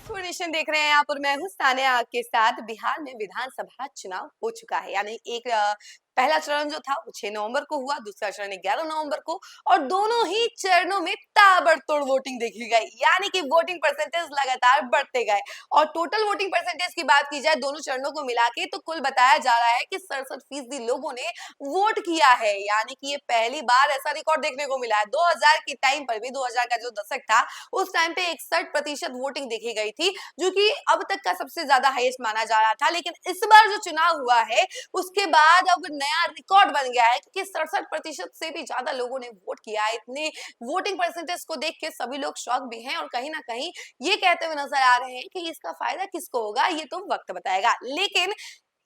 Nation देख रहे हैं आप और मैं हूं सानिया आपके साथ। बिहार में विधानसभा चुनाव हो चुका है, यानी एक पहला चरण जो था वो 6 नवंबर को हुआ, दूसरा चरण 11 नवंबर को, और दोनों ही चरणों में ताबड़तोड़ वोटिंग देखी गई, यानी कि वोटिंग परसेंटेज लगातार बढ़ते गए। और टोटल वोटिंग परसेंटेज की बात की जाए दोनों चरणों को मिला के, तो कुल बताया जा रहा है कि 67% लोगों ने वोट किया है, यानी कि ये पहली बार ऐसा रिकॉर्ड देखने को मिला है। 2000 के टाइम पर भी, 2000 का जो दशक था उस टाइम पे 61% वोटिंग देखी गई थी, जो कि अब तक का सबसे ज्यादा हाईएस्ट माना जा रहा था। लेकिन इस बार जो चुनाव हुआ है उसके बाद अब नया रिकॉर्ड बन गया है, क्योंकि 67% से भी ज्यादा लोगों ने वोट किया है। इतने वोटिंग परसेंटेज को देख के सभी लोग शॉक भी हैं और कहीं ना कहीं ये कहते हुए नजर आ रहे हैं कि इसका फायदा किसको होगा ये तो वक्त बताएगा। लेकिन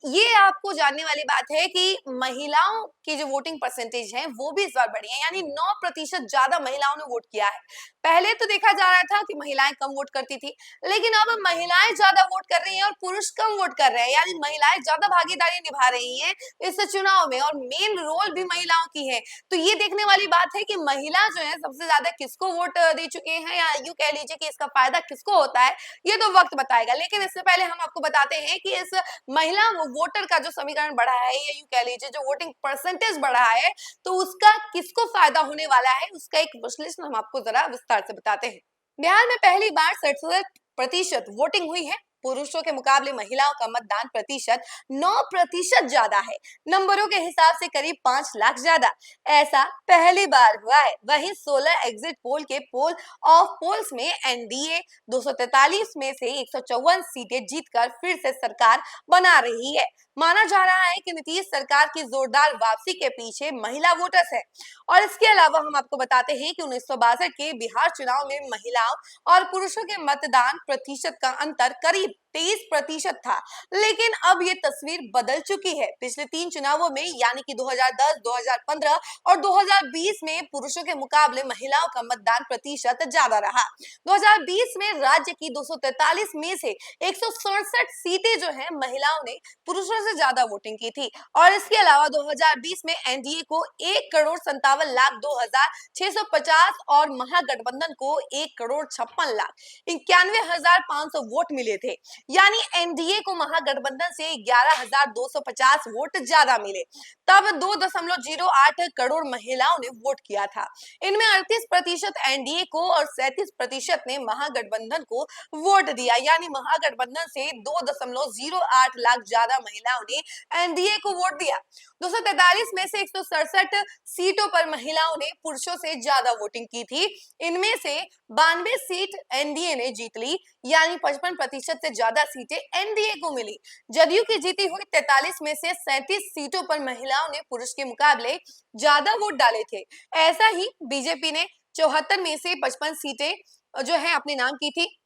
ये आपको जानने वाली बात है कि महिलाओं की जो वोटिंग परसेंटेज है वो भी इस बार बढ़ी है, यानी 9% ज्यादा महिलाओं ने वोट किया है। पहले तो देखा जा रहा था कि महिलाएं कम वोट करती थी, लेकिन अब महिलाएं ज्यादा वोट कर रही हैं और पुरुष कम वोट कर रहे हैं, यानी महिलाएं ज्यादा भागीदारी निभा रही हैं इस चुनाव में, और मेन रोल भी महिलाओं की है। तो ये देखने वाली बात है कि महिला जो है सबसे ज्यादा किसको वोट दे चुके हैं, या यूं कह लीजिए कि इसका फायदा किसको होता है ये तो वक्त बताएगा। लेकिन इससे पहले हम आपको बताते हैं कि इस महिला वोटर का जो समीकरण बढ़ा है, या यूं कह लीजिए जो वोटिंग परसेंटेज बढ़ा है, तो उसका किसको फायदा होने वाला है उसका एक विश्लेषण हम आपको जरा विस्तार से बताते हैं। बिहार में पहली बार 67% वोटिंग हुई है। पुरुषों के मुकाबले महिलाओं का मतदान प्रतिशत 9% ज्यादा है, नंबरों के हिसाब से करीब 5 लाख ज्यादा। ऐसा पहली बार हुआ है। वहीं 16 एग्जिट पोल के पोल ऑफ पोल्स में एनडीए 243 में से 154 सीटें जीतकर फिर से सरकार बना रही है। माना जा रहा है कि नीतीश सरकार की जोरदार वापसी के पीछे महिला वोटर्स है। और इसके अलावा हम आपको बताते हैं कि 1962 के बिहार चुनाव में महिलाओं और पुरुषों के मतदान प्रतिशत का अंतर करीब 23% था, लेकिन अब ये तस्वीर बदल चुकी है। पिछले 3 चुनावों में, यानी कि 2010, 2015 और 2020 में पुरुषों के मुकाबले महिलाओं का मतदान प्रतिशत ज्यादा रहा। 2020 में राज्य की 243 में से 167 सीटें जो है महिलाओं ने पुरुषों से ज्यादा वोटिंग की थी। और इसके अलावा 2020 में एनडीए को 1,57,02,650 और महागठबंधन को 1,56,91,500 वोट मिले थे, यानी एनडीए को महागठबंधन से 11,250 वोट ज्यादा मिले। तब 2.08 करोड़ महिलाओं ने वोट किया था। इनमें 38% एनडीए को और 37% ने महागठबंधन को वोट दिया, यानी महागठबंधन से 2.08 लाख ज्यादा महिलाओं ने एनडीए को वोट दिया। 243 में से 167 सीटों पर महिलाओं ने पुरुषों से ज्यादा वोटिंग की थी। इनमें से 92 सीट एनडीए ने जीत ली, यानी 55% से ज्यादा सीटें एनडीए को मिली। जदयू की जीती हुई 43 में से 37 सीटों पर महिलाओं ने पुरुष के मुकाबले ज्यादा वोट डाले थे। ऐसा ही बीजेपी ने 74 में से 55 सीटें जो है अपने नाम की थी।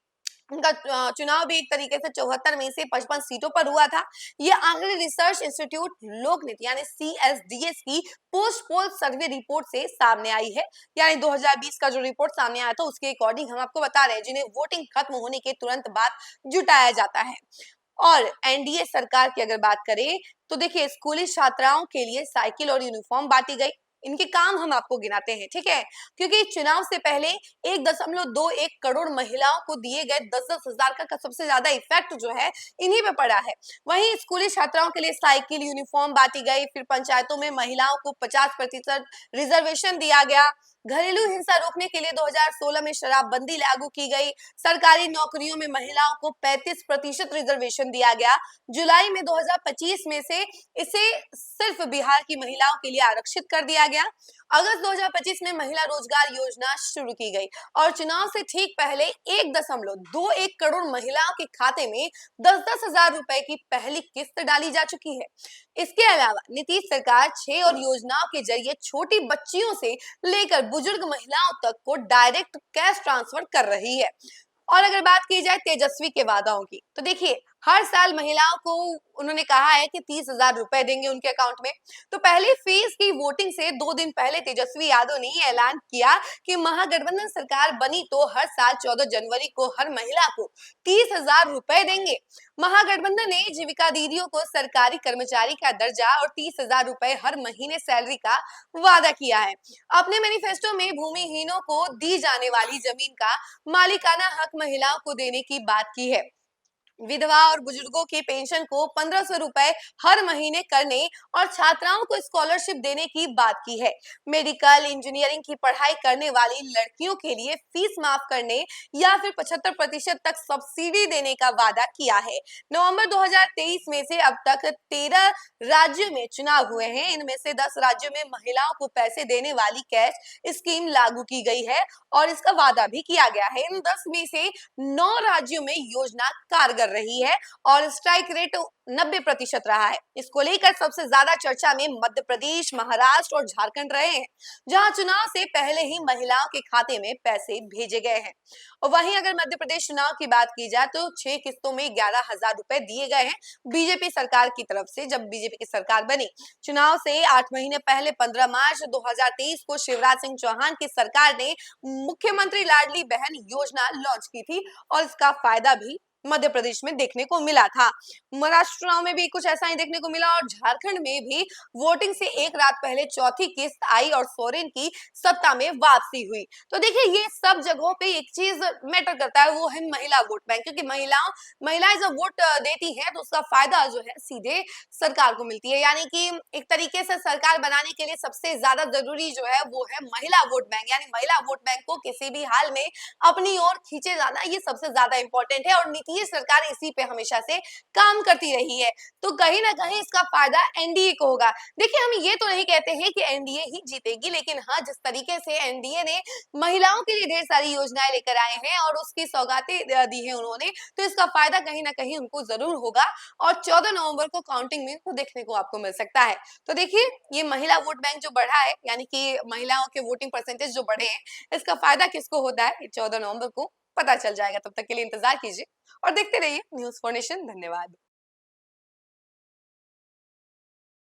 उनका चुनाव भी एक तरीके से 74 में से 55 सीटों पर हुआ था। ये आंकड़े रिसर्च इंस्टीट्यूट लोकनीति यानी सीएसडीएस की पोस्ट पोल सर्वे रिपोर्ट से सामने आई है, यानी 2020 का जो रिपोर्ट सामने आया था उसके अकॉर्डिंग हम आपको बता रहे हैं, जिन्हें वोटिंग खत्म होने के तुरंत बाद जुटाया जाता है। और एनडीए सरकार की अगर बात करें तो देखिए, स्कूली छात्राओं के लिए साइकिल और यूनिफॉर्म बांटी गई। इनके काम हम आपको गिनाते हैं, ठीक है, क्योंकि चुनाव से पहले 1.21 करोड़ महिलाओं को दिए गए 10-10 हजार का सबसे ज्यादा इफेक्ट जो है इन्हीं पे पड़ा है। वहीं स्कूली छात्राओं के लिए साइकिल यूनिफॉर्म बांटी गई। फिर पंचायतों में महिलाओं को 50% रिजर्वेशन दिया गया। घरेलू हिंसा रोकने के लिए 2016 में शराबबंदी लागू की गई। सरकारी नौकरियों में महिलाओं को 35% रिजर्वेशन दिया गया। जुलाई में 2025 में से इसे सिर्फ बिहार की महिलाओं के लिए आरक्षित कर दिया गया। अगस्त 2025 में महिला रोजगार योजना शुरू की गई और चुनाव से ठीक पहले 1.21 करोड़ महिलाओं के खाते में 10-10 हजार रुपए की पहली किस्त डाली जा चुकी है। इसके अलावा नीतीश सरकार 6 और योजनाओं के जरिए छोटी बच्चियों से लेकर बुजुर्ग महिलाओं तक को डायरेक्ट कैश ट्रांसफर कर रही है। और अगर बात की जाए तेजस्वी के वादाओं की, तो देखिए, हर साल महिलाओं को उन्होंने कहा है कि 30,000 रुपए देंगे उनके अकाउंट में। तो पहली फेज की वोटिंग से 2 दिन पहले तेजस्वी यादव ने ये ऐलान किया कि महागठबंधन सरकार बनी तो हर साल 14 जनवरी को हर महिला को 30,000 रुपए देंगे। महागठबंधन ने जीविका दीदियों को सरकारी कर्मचारी का दर्जा और 30,000 रुपए हर महीने सैलरी का वादा किया है। अपने मैनिफेस्टो में भूमिहीनों को दी जाने वाली जमीन का मालिकाना हक महिलाओं को देने की बात की है। विधवा और बुजुर्गों की पेंशन को 1,500 रुपए हर महीने करने और छात्राओं को स्कॉलरशिप देने की बात की है। मेडिकल इंजीनियरिंग की पढ़ाई करने वाली लड़कियों के लिए फीस माफ करने या फिर 75% तक सब्सिडी देने का वादा किया है। नवंबर 2023 में से अब तक 13 राज्यों में चुनाव हुए हैं। इनमें से 10 राज्यों में महिलाओं को पैसे देने वाली कैश स्कीम लागू की गई है और इसका वादा भी किया गया है। इन 10 में से 9 राज्यों में योजना कारगर रही है और स्ट्राइक रेट 90% रहा है। इसको लेकर सबसे ज्यादा चर्चा में मध्य प्रदेश, महाराष्ट्र और झारखंड रहे हैं, जहां चुनाव से पहले ही महिलाओं के खाते में पैसे भेजे गए हैं। और वहीं अगर मध्य प्रदेश चुनाव की बात की जाए तो 6 किस्तों में 11,000 रुपए दिए गए हैं बीजेपी सरकार की तरफ से, जब बीजेपी की सरकार बनी। चुनाव से 8 महीने पहले 15 मार्च 2023 को शिवराज सिंह चौहान की सरकार ने मुख्यमंत्री लाडली बहन योजना लॉन्च की थी और इसका फायदा भी मध्य प्रदेश में देखने को मिला था। महाराष्ट्र चुनाव में भी कुछ ऐसा ही देखने को मिला और झारखंड में भी वोटिंग से एक रात पहले चौथी किस्त आई और सोरेन की सत्ता में वापसी हुई। तो देखिए ये सब जगहों पे एक चीज मैटर करता है, वो है महिला वोट बैंक, क्योंकि महिलाएं जब वोट देती हैं तो उसका फायदा जो है सीधे सरकार को मिलती है। यानी कि एक तरीके से सरकार बनाने के लिए सबसे ज्यादा जरूरी जो है वो है महिला वोट बैंक, यानी महिला वोट बैंक को किसी भी हाल में अपनी ओर खींचे जाना, ये सबसे ज्यादा इंपॉर्टेंट है और नीतीश सरकार इसी पे हमेशा से काम करती रही है। तो कहीं ना कहीं इसका फायदा एनडीए को होगा। देखिए हम ये तो नहीं कहते हैं कि एनडीए ही जीतेगी, लेकिन हाँ जिस तरीके से एनडीए ने महिलाओं के लिए ढेर सारी योजनाएं लेकर आए हैं और उसकी सौगातें दी है उन्होंने, तो इसका फायदा कहीं ना कहीं उनको जरूर होगा और 14 नवंबर को काउंटिंग में तो देखने को आपको मिल सकता है। तो देखिए ये महिला वोट बैंक जो बढ़ा है, यानी कि महिलाओं के वोटिंग परसेंटेज जो बढ़े हैं, इसका फायदा किसको होता है 14 नवंबर को पता चल जाएगा। तब तक के लिए इंतजार कीजिए और देखते रहिए न्यूज़ फॉर नेशन। धन्यवाद।